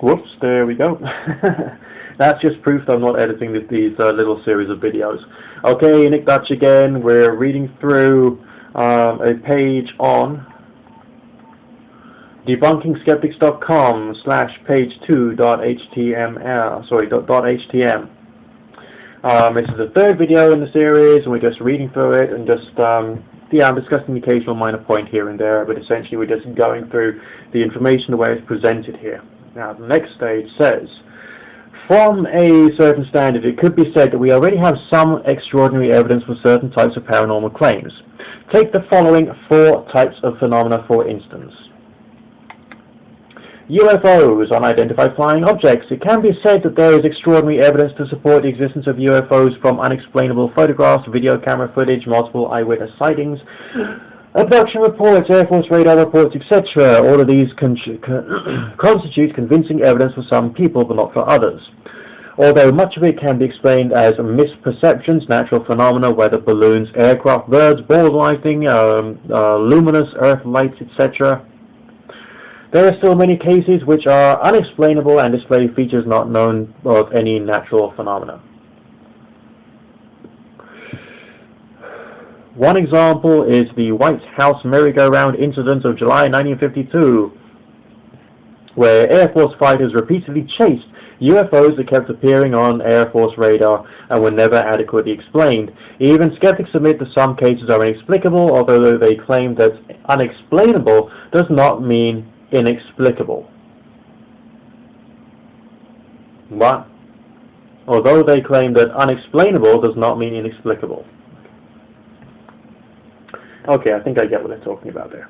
Whoops, there we go. That's just proof that I'm not editing these little series of videos. Okay, Nick Dutch again. We're reading through a page on debunkingskeptics.com/page2.html. Sorry, .htm. This is the third video in the series, and we're just reading through it and just I'm discussing the occasional minor point here and there, but essentially we're just going through the information the way it's presented here. Now, the next stage says, from a certain standard, it could be said that we already have some extraordinary evidence for certain types of paranormal claims. Take the following 4 types of phenomena, for instance. UFOs, unidentified flying objects. It can be said that there is extraordinary evidence to support the existence of UFOs, from unexplainable photographs, video camera footage, multiple eyewitness sightings, abduction reports, Air Force radar reports, etc. All of these constitute convincing evidence for some people, but not for others. Although much of it can be explained as misperceptions, natural phenomena, weather balloons, aircraft, birds, ball lightning, luminous earth lights, etc., there are still many cases which are unexplainable and display features not known of any natural phenomena. One example is the White House merry-go-round incident of July 1952, where Air Force fighters repeatedly chased UFOs that kept appearing on Air Force radar and were never adequately explained. Even skeptics admit that some cases are inexplicable, although they claim that unexplainable does not mean inexplicable. What? Although they claim that unexplainable does not mean inexplicable. Okay, I think I get what they're talking about there.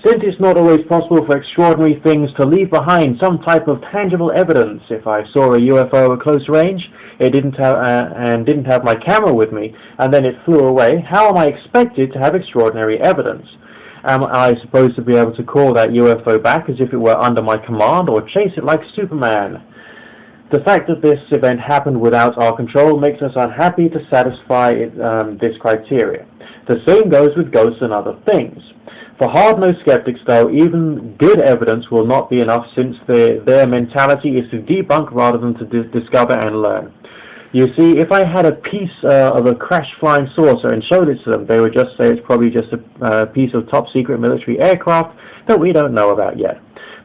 Since it's not always possible for extraordinary things to leave behind some type of tangible evidence, if I saw a UFO at close range, it didn't have my camera with me, and then it flew away, how am I expected to have extraordinary evidence? Am I supposed to be able to call that UFO back as if it were under my command, or chase it like Superman? The fact that this event happened without our control makes us unhappy to satisfy this criteria. The same goes with ghosts and other things. For hard-nosed skeptics, though, even good evidence will not be enough, since their mentality is to debunk rather than to discover and learn. You see, if I had a piece of a crashed flying saucer and showed it to them, they would just say it's probably just a piece of top-secret military aircraft that we don't know about yet.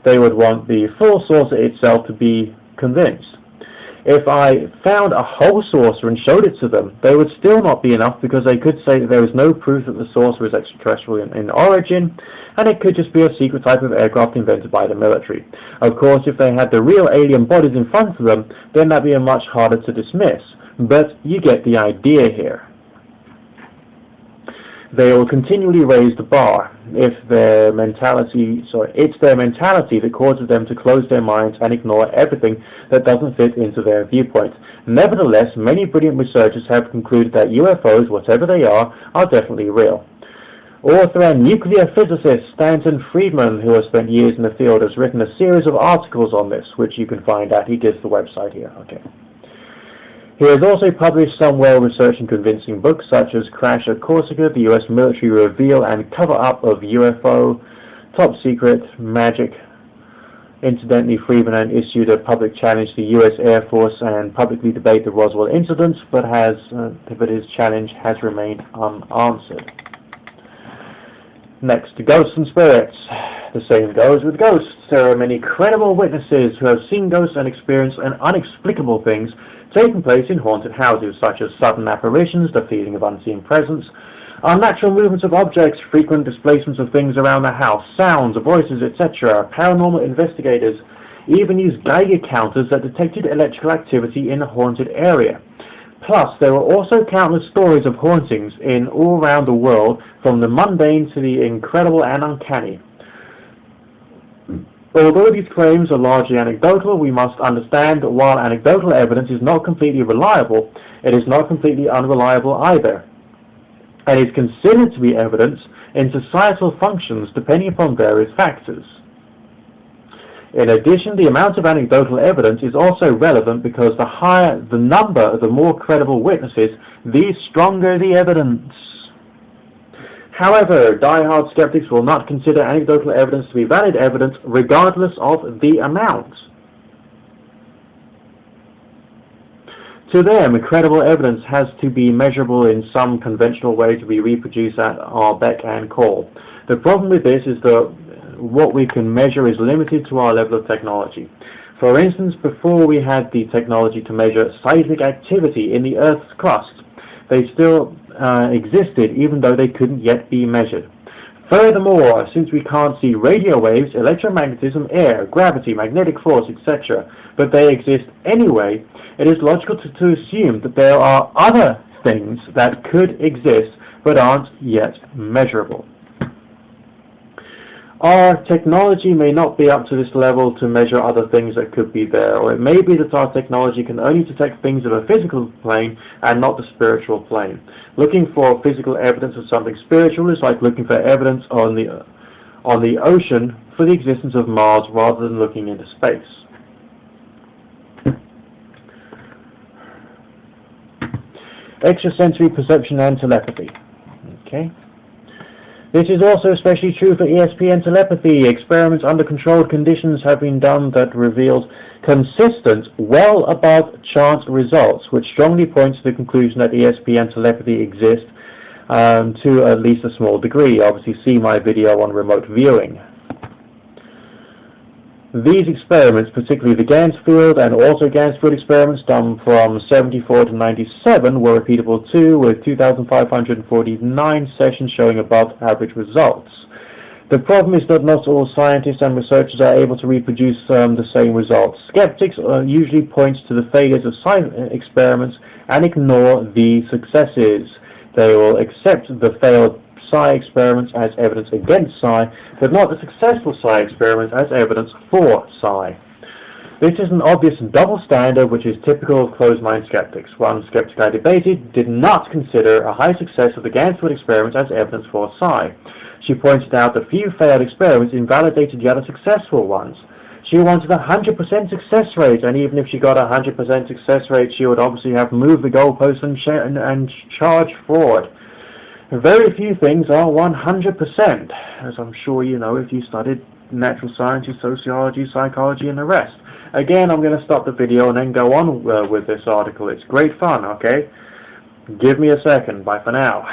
They would want the full saucer itself to be convinced. If I found a whole saucer and showed it to them, they would still not be enough, because they could say that there is no proof that the saucer is extraterrestrial in origin, and it could just be a secret type of aircraft invented by the military. Of course, if they had the real alien bodies in front of them, then that'd be much harder to dismiss. But you get the idea here. They will continually raise the bar. It's their mentality that causes them to close their minds and ignore everything that doesn't fit into their viewpoint. Nevertheless, many brilliant researchers have concluded that UFOs, whatever they are definitely real. Author and nuclear physicist Stanton Friedman, who has spent years in the field, has written a series of articles on this, which you can find at, he gives the website here. Okay. He has also published some well-researched and convincing books, such as Crash at Corsica, the U.S. Military Reveal and Cover-Up of UFO, Top Secret, Magic. Incidentally, Friedman issued a public challenge to the U.S. Air Force and publicly debate the Roswell incident, but his challenge has remained unanswered. Next, ghosts and spirits. The same goes with ghosts. There are many credible witnesses who have seen ghosts and experienced inexplicable things taking place in haunted houses, such as sudden apparitions, the feeling of unseen presence, unnatural movements of objects, frequent displacements of things around the house, sounds, voices, etc. Paranormal investigators even used Geiger counters that detected electrical activity in a haunted area. Plus, there were also countless stories of hauntings in all around the world, from the mundane to the incredible and uncanny. Although these claims are largely anecdotal, we must understand that while anecdotal evidence is not completely reliable, it is not completely unreliable either, and is considered to be evidence in societal functions depending upon various factors. In addition, the amount of anecdotal evidence is also relevant, because the higher the number, the more credible witnesses, the stronger the evidence. However, die-hard skeptics will not consider anecdotal evidence to be valid evidence regardless of the amount. To them, credible evidence has to be measurable in some conventional way to be reproduced at our beck and call. The problem with this is that what we can measure is limited to our level of technology. For instance, before we had the technology to measure seismic activity in the Earth's crust, they still existed even though they couldn't yet be measured. Furthermore, since we can't see radio waves, electromagnetism, air, gravity, magnetic force, etc., but they exist anyway, it is logical to assume that there are other things that could exist but aren't yet measurable. Our technology may not be up to this level to measure other things that could be there, or it may be that our technology can only detect things of a physical plane and not the spiritual plane. Looking for physical evidence of something spiritual is like looking for evidence on the ocean for the existence of Mars rather than looking into space. Extrasensory perception and telepathy. Okay. This is also especially true for ESP and telepathy. Experiments under controlled conditions have been done that reveals consistent, well above chance results, which strongly points to the conclusion that ESP and telepathy exist to at least a small degree. Obviously, see my video on remote viewing. These experiments, particularly the Ganzfeld and also Ganzfeld experiments done from 74 to 97, were repeatable too, with 2,549 sessions showing above average results. The problem is that not all scientists and researchers are able to reproduce the same results. Skeptics usually point to the failures of science experiments and ignore the successes. They will accept the failed psi experiments as evidence against psi, but not the successful psi experiments as evidence for psi. This is an obvious double standard which is typical of closed-mind skeptics. One skeptic I debated did not consider a high success of the Ganzfeld experiments as evidence for psi. She pointed out that few failed experiments invalidated the other successful ones. She wanted a 100% success rate, and even if she got a 100% success rate, she would obviously have moved the goalposts and charged forward. Very few things are 100%, as I'm sure you know if you studied natural sciences, sociology, psychology, and the rest. Again, I'm going to stop the video and then go on with this article. It's great fun, okay? Give me a second. Bye for now.